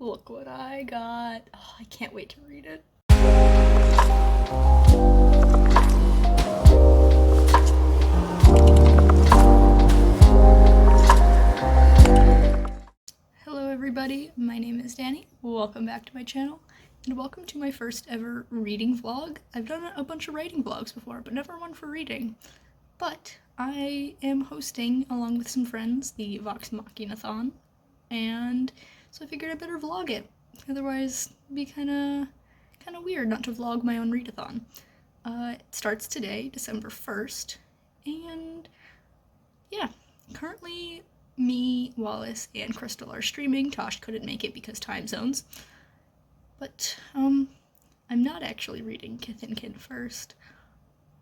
Look what I got. Oh, I can't wait to read it. Hello everybody, my name is Danny. Welcome back to my channel, and welcome to my first ever reading vlog. I've done a bunch of writing vlogs before, but never one for reading. But I am hosting, along with some friends, the Vox Machina-thon, and so I figured I better vlog it. Otherwise, it'd be kind of weird not to vlog my own readathon. It starts today, December 1st, and yeah, currently me, Wallace, and Crystal are streaming. Tosh couldn't make it because time zones. But, I'm not actually reading Kith and Kin first.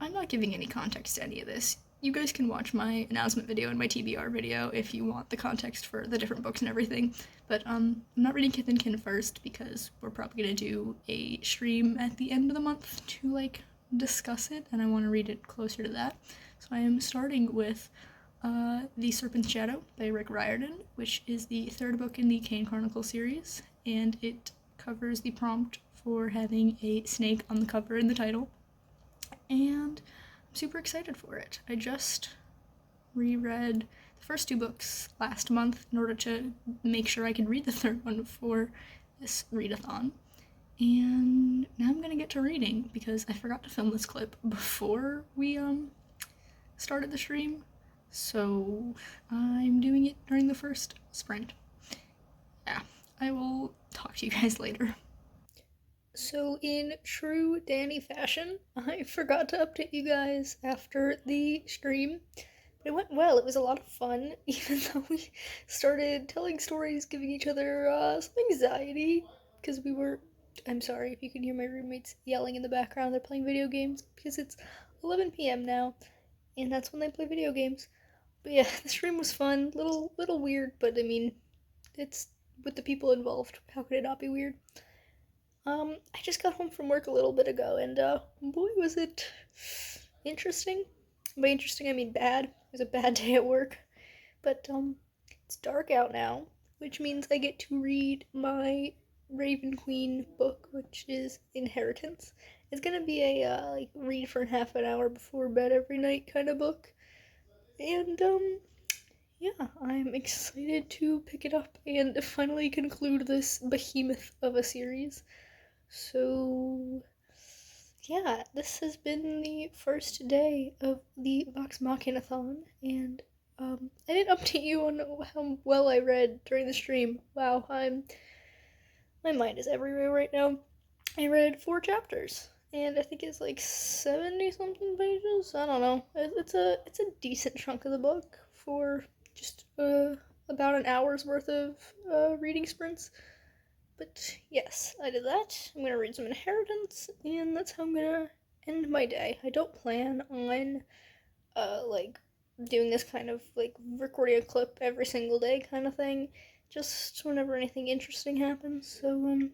I'm not giving any context to any of this. You guys can watch my announcement video and my TBR video if you want the context for the different books and everything. But, I'm not reading Kith and Kin first because we're probably gonna do a stream at the end of the month to, discuss it, and I want to read it closer to that. So I am starting with The Serpent's Shadow by Riordan, which is the third book in the Kane Chronicle series, and it covers the prompt for having a snake on the cover in the title, and I'm super excited for it. I just reread the first two books last month in order to make sure I could read the third one for this readathon, and now I'm gonna get to reading because I forgot to film this clip before we started the stream, so I'm doing it during the first sprint. Yeah, I will talk to you guys later. So in true Danny fashion, I forgot to update you guys after the stream. But it went well. It was a lot of fun, even though we started telling stories, giving each other some anxiety, because I'm sorry if you can hear my roommates yelling in the background. They're playing video games, because it's 11 p.m. now, and that's when they play video games. But yeah, the stream was fun. Little weird, but I mean, it's with the people involved. How could it not be weird? I just got home from work a little bit ago, and boy, was it interesting. By interesting, I mean bad. It was a bad day at work. But it's dark out now, which means I get to read my Raven Queen book, which is Inheritance. It's gonna be a read for half an hour before bed every night kind of book. And yeah, I'm excited to pick it up and finally conclude this behemoth of a series. So yeah, this has been the first day of the Vox Machina-thon, and I didn't update you on how well I read during the stream. Wow, my mind is everywhere right now. I read 4 chapters, and I think it's like 70 something pages. I don't know. It's a decent chunk of the book for just about an hour's worth of reading sprints. But yes, I did that. I'm gonna read some Inheritance, and that's how I'm gonna end my day. I don't plan on doing this kind of recording a clip every single day kind of thing. Just whenever anything interesting happens. So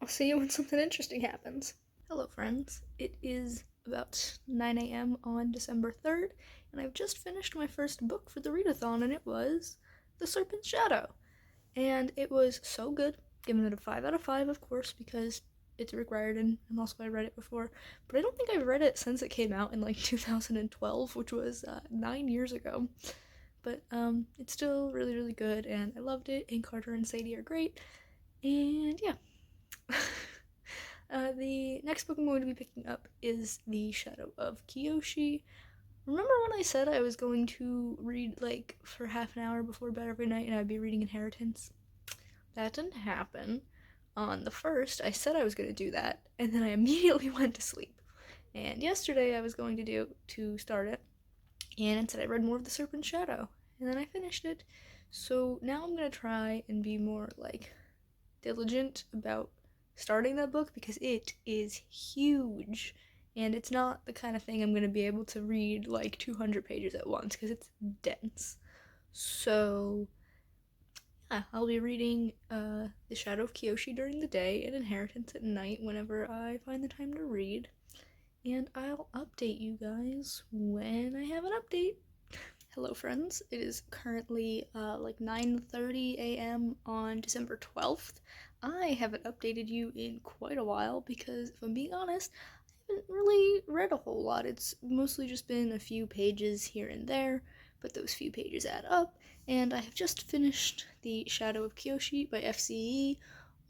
I'll see you when something interesting happens. Hello friends. It is about 9 a.m. on December 3rd, and I've just finished my first book for the readathon, and it was The Serpent's Shadow. And it was so good. Giving it a 5 out of 5, of course, because it's Rick Riordan, and also I read it before. But I don't think I've read it since it came out in 2012, which was 9 years ago. But it's still really, really good, and I loved it, and Carter and Sadie are great. And yeah. The next book I'm going to be picking up is The Shadow of Kiyoshi. Remember when I said I was going to read for half an hour before bed every night and I'd be reading Inheritance? That didn't happen. On the 1st, I said I was going to do that, and then I immediately went to sleep. And yesterday I was going to start it, and instead I read more of The Serpent's Shadow, and then I finished it. So now I'm going to try and be more, diligent about starting that book, because it is huge, and it's not the kind of thing I'm going to be able to read 200 pages at once, because it's dense. So yeah, I'll be reading The Shadow of Kiyoshi during the day and Inheritance at night whenever I find the time to read. And I'll update you guys when I have an update. Hello friends, it is currently like 9:30 a.m. on December 12th. I haven't updated you in quite a while because, if I'm being honest, I haven't really read a whole lot. It's mostly just been a few pages here and there, but those few pages add up, and I have just finished the Shadow of Kiyoshi by FCE.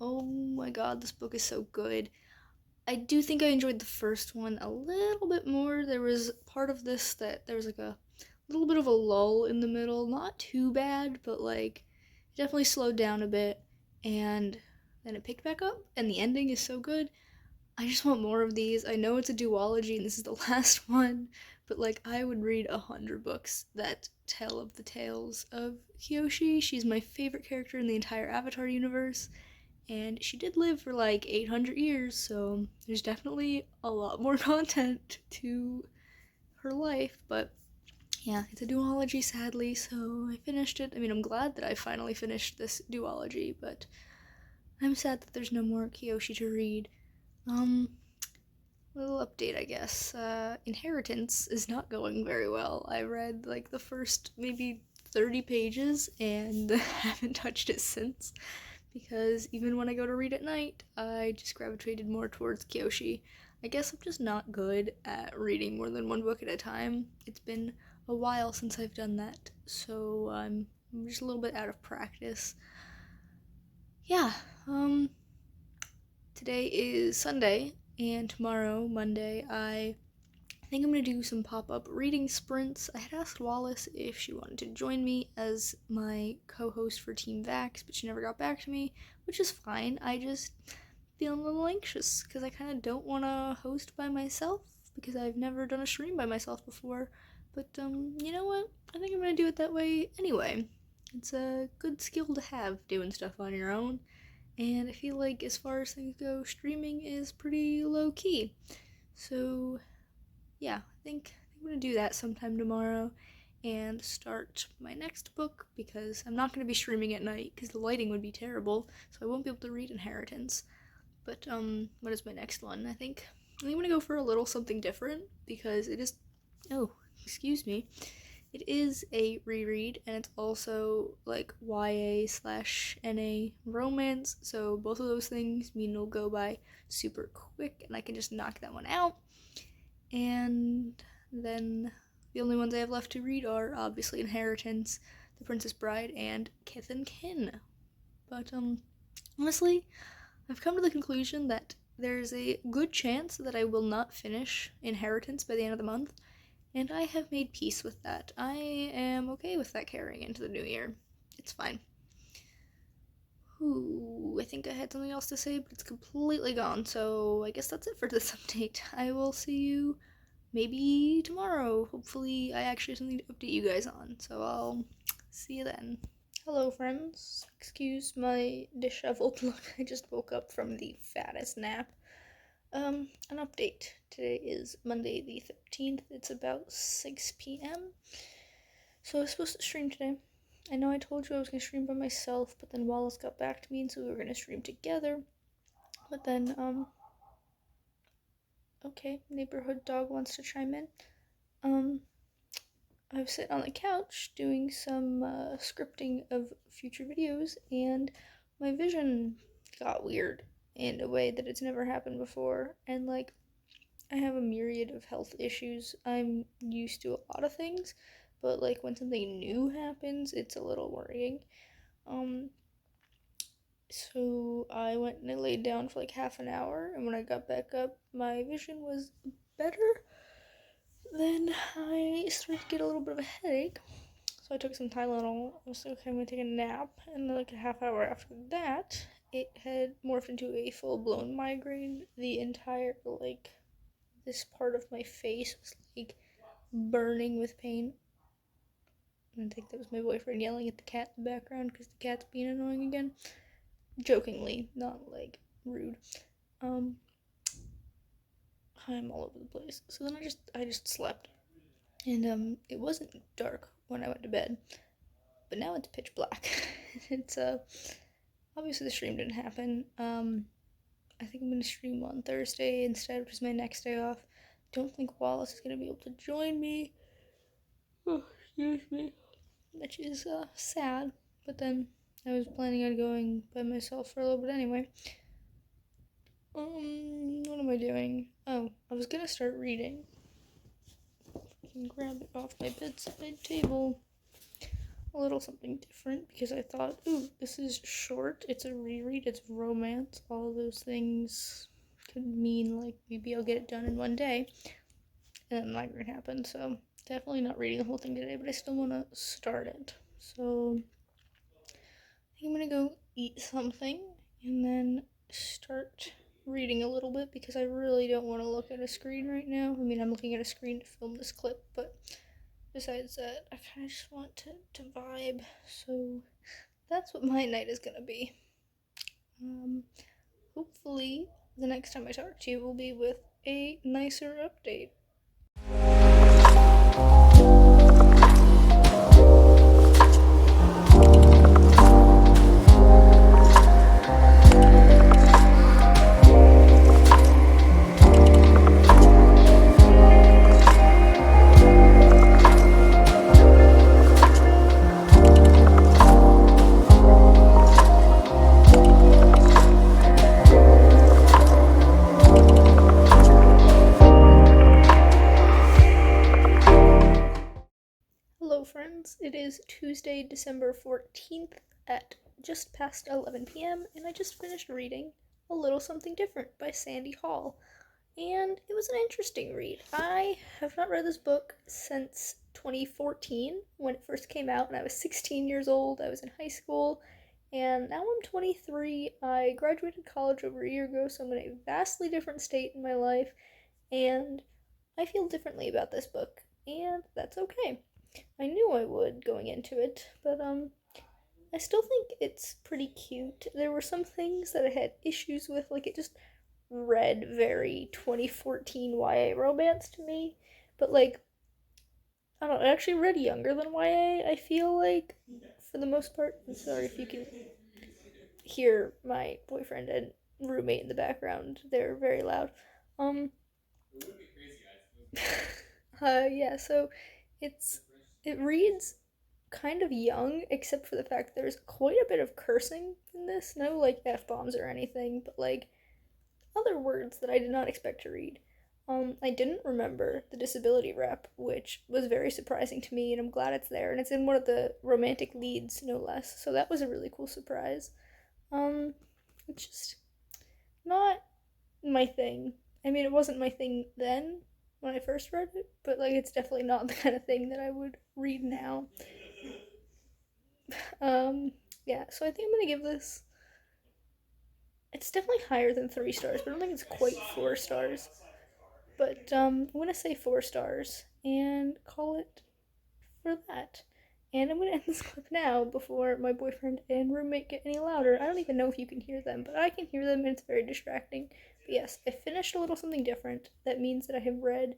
Oh my god, this book is so good. I do think I enjoyed the first one a little bit more. There was part of this that there was like a little bit of a lull in the middle. Not too bad, but like it definitely slowed down a bit, and then it picked back up, and the ending is so good. I just want more of these. I know it's a duology and this is the last one, but like I would read 100 books that tell of the tales of Kiyoshi. She's my favorite character in the entire Avatar universe, and she did live for like 800 years, so there's definitely a lot more content to her life, but yeah, it's a duology, sadly, so I finished it. I mean, I'm glad that I finally finished this duology, but I'm sad that there's no more Kiyoshi to read. Little update, I guess. Inheritance is not going very well. I read like the first maybe 30 pages and haven't touched it since, because even when I go to read at night, I just gravitated more towards Kiyoshi. I guess I'm just not good at reading more than one book at a time. It's been a while since I've done that, so I'm just a little bit out of practice. Yeah, today is Sunday, and tomorrow, Monday, I think I'm gonna do some pop-up reading sprints. I had asked Wallace if she wanted to join me as my co-host for Team Vax, but she never got back to me, which is fine. I just feel a little anxious because I kind of don't want to host by myself because I've never done a stream by myself before. But you know what? I think I'm gonna do it that way anyway. It's a good skill to have, doing stuff on your own, and I feel like as far as things go, streaming is pretty low key. So yeah, I think I'm gonna do that sometime tomorrow and start my next book, because I'm not gonna be streaming at night because the lighting would be terrible, so I won't be able to read Inheritance. But what is my next one? I think I'm gonna go for a little something different because it is, oh, excuse me, it is a reread, and it's also like YA/NA romance, so both of those things mean it'll go by super quick and I can just knock that one out. And then the only ones I have left to read are obviously Inheritance, The Princess Bride, and Kith and Kin. But honestly, I've come to the conclusion that there's a good chance that I will not finish Inheritance by the end of the month, and I have made peace with that. I am okay with that carrying into the new year. It's fine. Ooh, I think I had something else to say, but it's completely gone, so I guess that's it for this update. I will see you maybe tomorrow. Hopefully I actually have something to update you guys on, so I'll see you then. Hello friends, excuse my disheveled look. I just woke up from the fattest nap. An update. Today is Monday the 13th. It's about 6 p.m. So I was supposed to stream today. I know I told you I was going to stream by myself, but then Wallace got back to me and so we were going to stream together. But then, okay, neighborhood dog wants to chime in. I was sitting on the couch doing some scripting of future videos, and my vision got weird in a way that it's never happened before. And like, I have a myriad of health issues. I'm used to a lot of things, but like when something new happens, it's a little worrying. So I went and I laid down for like half an hour, and when I got back up, my vision was better. Then I started to get a little bit of a headache, so I took some Tylenol. I was like, okay, I'm gonna take a nap, and then like a half hour after that, it had morphed into a full-blown migraine. The entire, like, this part of my face was like burning with pain. And I think that was my boyfriend yelling at the cat in the background because the cat's being annoying again. Jokingly, not like rude. I'm all over the place. So then I just slept. And it wasn't dark when I went to bed, but now it's pitch black. It's obviously the stream didn't happen. I think I'm gonna stream on Thursday instead, which is my next day off. Don't think Wallace is gonna be able to join me. Oh, Excuse me. Which is sad, but then I was planning on going by myself for a little bit anyway. What am I doing? Oh, I was gonna start reading. I can grab it off my bedside table. A little something different because I thought, ooh, this is short. It's a reread. It's romance. All of those things could mean like maybe I'll get it done in one day, and that might not happen. So definitely not reading the whole thing today, but I still want to start it. So I think I'm gonna go eat something and then start reading a little bit because I really don't want to look at a screen right now. I mean, I'm looking at a screen to film this clip, but besides that, I kind of just want to vibe. So that's what my night is gonna be. Hopefully, the next time I talk to you will be with a nicer update. Hello friends, it is Tuesday, December 14th at just past 11 p.m. and I just finished reading A Little Something Different by Sandy Hall, and it was an interesting read. I have not read this book since 2014 when it first came out and I was 16 years old. I was in high school, and now I'm 23. I graduated college over a year ago, so I'm in a vastly different state in my life, and I feel differently about this book, and that's okay. I knew I would going into it, but I still think it's pretty cute. There were some things that I had issues with, like it just read very 2014 YA romance to me, but like I don't know, it actually read younger than YA, I feel like, for the most part. I'm sorry if you can hear my boyfriend and roommate in the background. They're very loud. Um yeah, so it reads kind of young, except for the fact there's quite a bit of cursing in this. No, like, F bombs or anything, but, like, other words that I did not expect to read. I didn't remember the disability rep, which was very surprising to me, and I'm glad it's there, and it's in one of the romantic leads, no less, so that was a really cool surprise. It's just not my thing. I mean, it wasn't my thing then, when I first read it, but, like, it's definitely not the kind of thing that I would read now. Yeah, so I think I'm gonna give this. It's definitely higher than 3 stars, but I don't think it's quite 4 stars. But I'm gonna say 4 stars and call it for that. And I'm gonna end this clip now before my boyfriend and roommate get any louder. I don't even know if you can hear them, but I can hear them and it's very distracting. But yes, I finished A Little Something Different. That means that I have read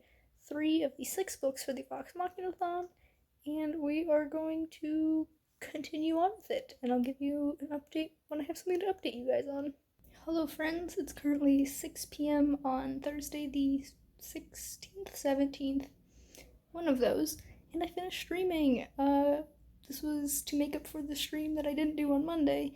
3 of the 6 books for the Vox Machina-thon, and we are going to continue on with it, and I'll give you an update when I have something to update you guys on. Hello friends, it's currently 6 p.m. on Thursday the 16th, 17th, one of those, and I finished streaming. This was to make up for the stream that I didn't do on Monday.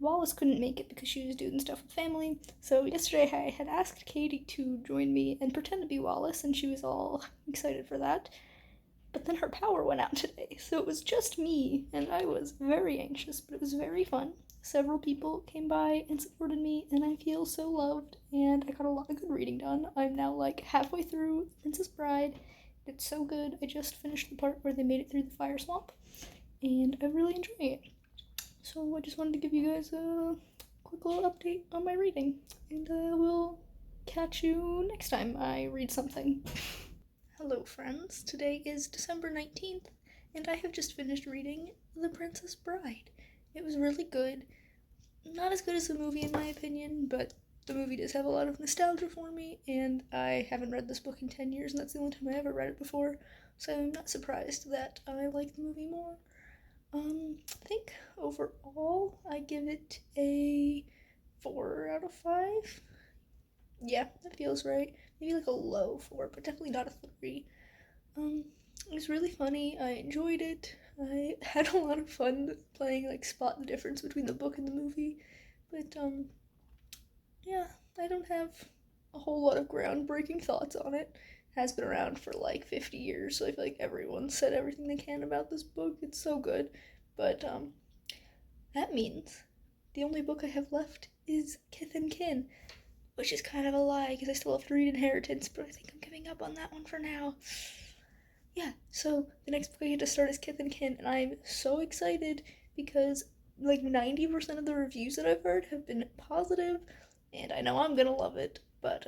Wallace couldn't make it because she was doing stuff with family, so yesterday I had asked Katie to join me and pretend to be Wallace, and she was all excited for that. But then her power went out today, so it was just me, and I was very anxious, but it was very fun. Several people came by and supported me, and I feel so loved, and I got a lot of good reading done. I'm now like halfway through Princess Bride. It's so good. I just finished the part where they made it through the fire swamp, and I'm really enjoying it. So I just wanted to give you guys a quick little update on my reading, and we'll catch you next time I read something. Hello friends, today is December 19th, and I have just finished reading The Princess Bride. It was really good. Not as good as the movie in my opinion, but the movie does have a lot of nostalgia for me, and I haven't read this book in 10 years, and that's the only time I ever read it before, so I'm not surprised that I like the movie more. I think overall I give it a 4 out of 5. Yeah, that feels right. Maybe like a low 4, but definitely not a 3. It was really funny. I enjoyed it. I had a lot of fun playing, like, spot the difference between the book and the movie. But, yeah, I don't have a whole lot of groundbreaking thoughts on it. It has been around for, like, 50 years, so I feel like everyone said everything they can about this book. It's so good. But, that means the only book I have left is Kith and Kin, which is kind of a lie, because I still have to read Inheritance, but I think I'm giving up on that one for now. Yeah, so the next book I get to start is Kith and Kin, and I'm so excited because like 90% of the reviews that I've heard have been positive, and I know I'm gonna love it, but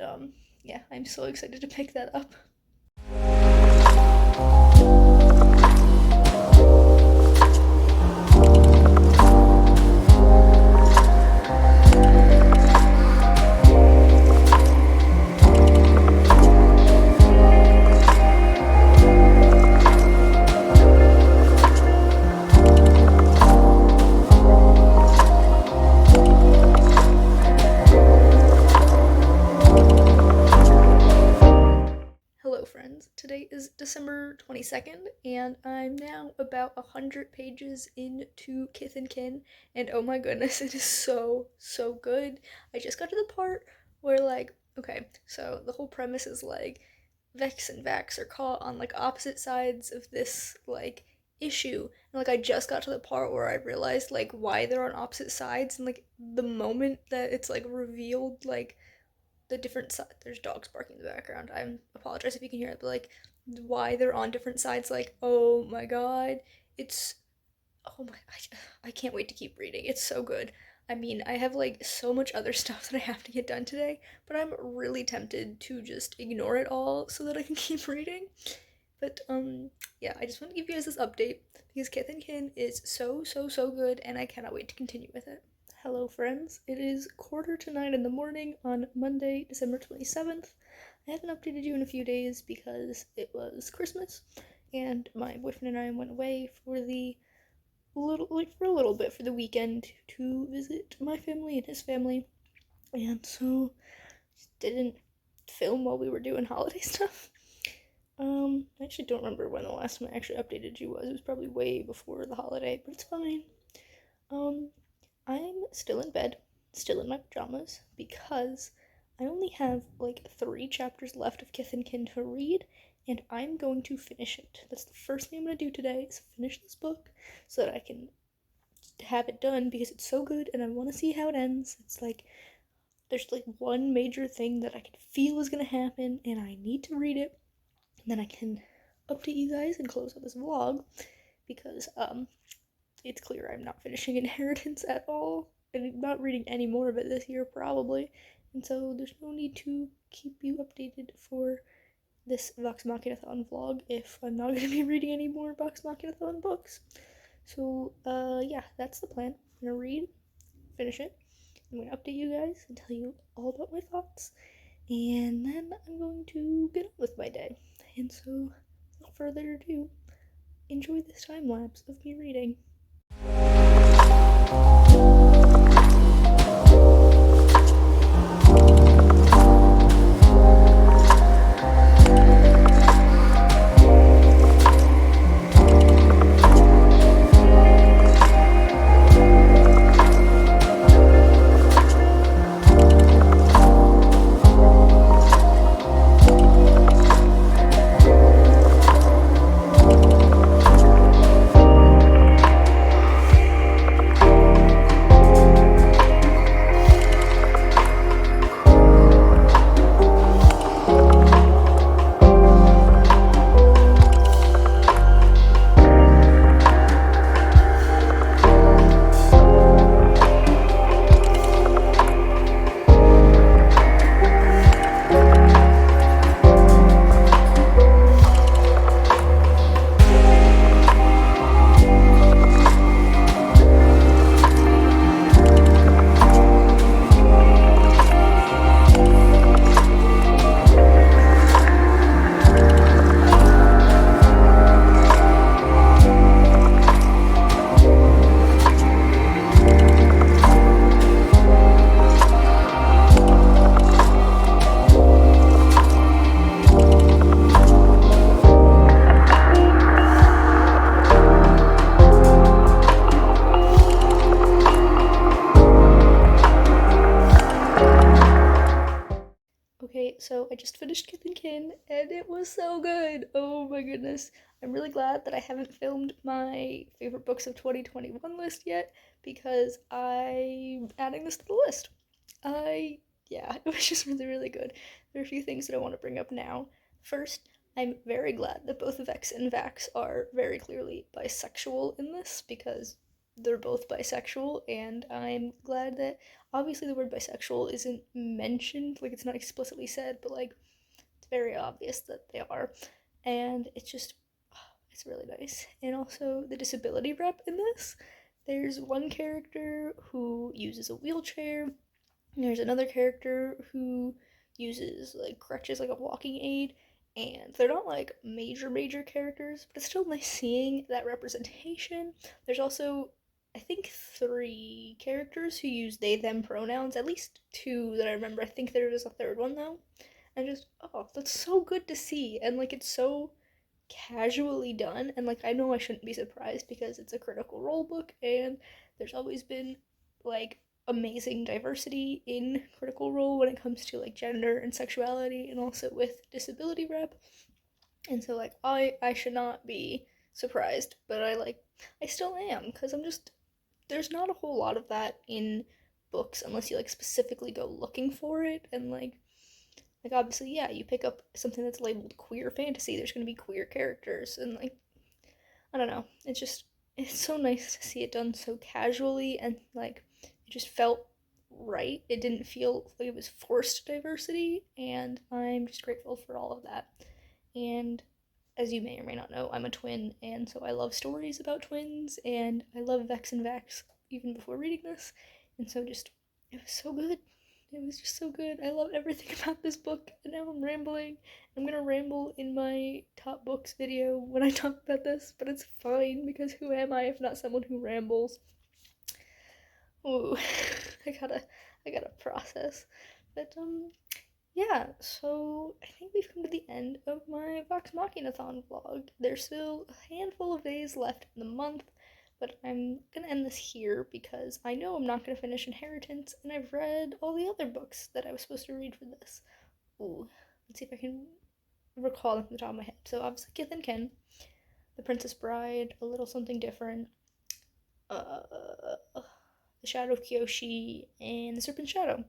yeah, I'm so excited to pick that up. Hello friends, today is December 22nd, and I'm now about 100 pages into Kith and Kin, and oh my goodness, it is so good. I just got to the part where, like, okay, so the whole premise is, like, Vex and Vax are caught on, like, opposite sides of this, like, issue, and, like, I just got to the part where I realized, like, why they're on opposite sides, and, like, the moment that it's, like, revealed, like, the different side. There's dogs barking in the background. I apologize if you can hear it, but like why they're on different sides. Like, oh my god, it's oh my, I can't wait to keep reading. It's so good. I mean, I have like so much other stuff that I have to get done today, but I'm really tempted to just ignore it all so that I can keep reading. But yeah, I just want to give you guys this update because Kith and Kin is so good, and I cannot wait to continue with it. Hello friends, it is 8:45 in the morning on Monday, December 27th. I haven't updated you in a few days because it was Christmas, and my boyfriend and I went away for a little bit for the weekend to visit my family and his family, and so didn't film while we were doing holiday stuff. I actually don't remember when the last time I actually updated you was. It was probably way before the holiday, but it's fine. I'm still in bed, still in my pajamas, because I only have like 3 chapters left of Kith and Kin to read, and I'm going to finish it. That's the first thing I'm going to do today, is finish this book so that I can have it done, because it's so good and I want to see how it ends. It's like, there's like one major thing that I can feel is going to happen, and I need to read it, and then I can update you guys and close out this vlog, because it's clear I'm not finishing Inheritance at all, and I'm not reading any more of it this year, probably, and so there's no need to keep you updated for this Vox Machina-thon vlog if I'm not going to be reading any more Vox Machina-thon books. So, yeah, that's the plan. I'm going to read, finish it, I'm going to update you guys and tell you all about my thoughts, and then I'm going to get on with my day. And so, without further ado, enjoy this time lapse of me reading. Okay, so I just finished Kith and it was so good. Oh my goodness. I'm really glad that I haven't filmed my favorite books of 2021 list yet because I'm adding this to the list. Yeah, it was just really, really good. There are a few things that I want to bring up now. First, I'm very glad that both Vex and Vax are very clearly bisexual in this because they're both bisexual, and I'm glad that obviously the word bisexual isn't mentioned, like it's not explicitly said, but like it's very obvious that they are, and it's really nice. And also the disability rep in this. There's one character who uses a wheelchair. There's another character who uses like crutches, like a walking aid, and they're not like major characters, but it's still nice seeing that representation. There's also, I think, three characters who use they them pronouns, at least two that I remember. I think there was a third one though. And just, oh, that's so good to see, and like it's so casually done, and like I know I shouldn't be surprised because it's a Critical Role book and there's always been like amazing diversity in Critical Role when it comes to like gender and sexuality, and also with disability rep. And so like I should not be surprised, but I still am, because I'm just, there's not a whole lot of that in books unless you like specifically go looking for it. And like obviously, yeah, you pick up something that's labeled queer fantasy, there's going to be queer characters, and like I don't know, it's so nice to see it done so casually, and like it just felt right. It didn't feel like it was forced diversity, and I'm just grateful for all of that. And as you may or may not know, I'm a twin, and so I love stories about twins, and I love Vex and Vax even before reading this, and so just, it was so good. It was just so good. I love everything about this book, and now I'm rambling. I'm gonna ramble in my top books video when I talk about this, but it's fine because who am I if not someone who rambles? Ooh, I gotta process. But yeah, so I think we've come to the end of my Vox Machina-thon vlog. There's still a handful of days left in the month, but I'm gonna end this here because I know I'm not gonna finish Inheritance, and I've read all the other books that I was supposed to read for this. Ooh, let's see if I can recall them from the top of my head. So obviously Kith and Kin, The Princess Bride, A Little Something Different, The Shadow of Kiyoshi, and The Serpent Shadow.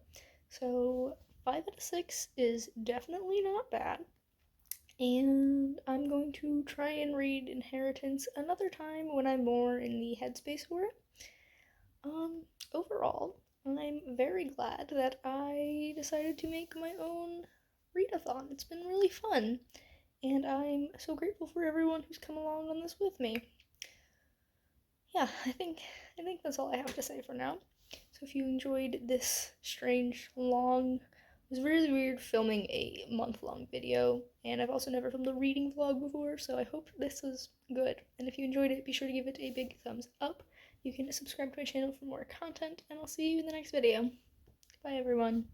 So 5 out of 6 is definitely not bad. And I'm going to try and read Inheritance another time when I'm more in the headspace for it. Overall, I'm very glad that I decided to make my own readathon. It's been really fun, and I'm so grateful for everyone who's come along on this with me. Yeah, I think that's all I have to say for now. So if you enjoyed this strange, long, it was really weird filming a month-long video, and I've also never filmed a reading vlog before, so I hope this was good. And if you enjoyed it, be sure to give it a big thumbs up. You can subscribe to my channel for more content, and I'll see you in the next video. Bye, everyone.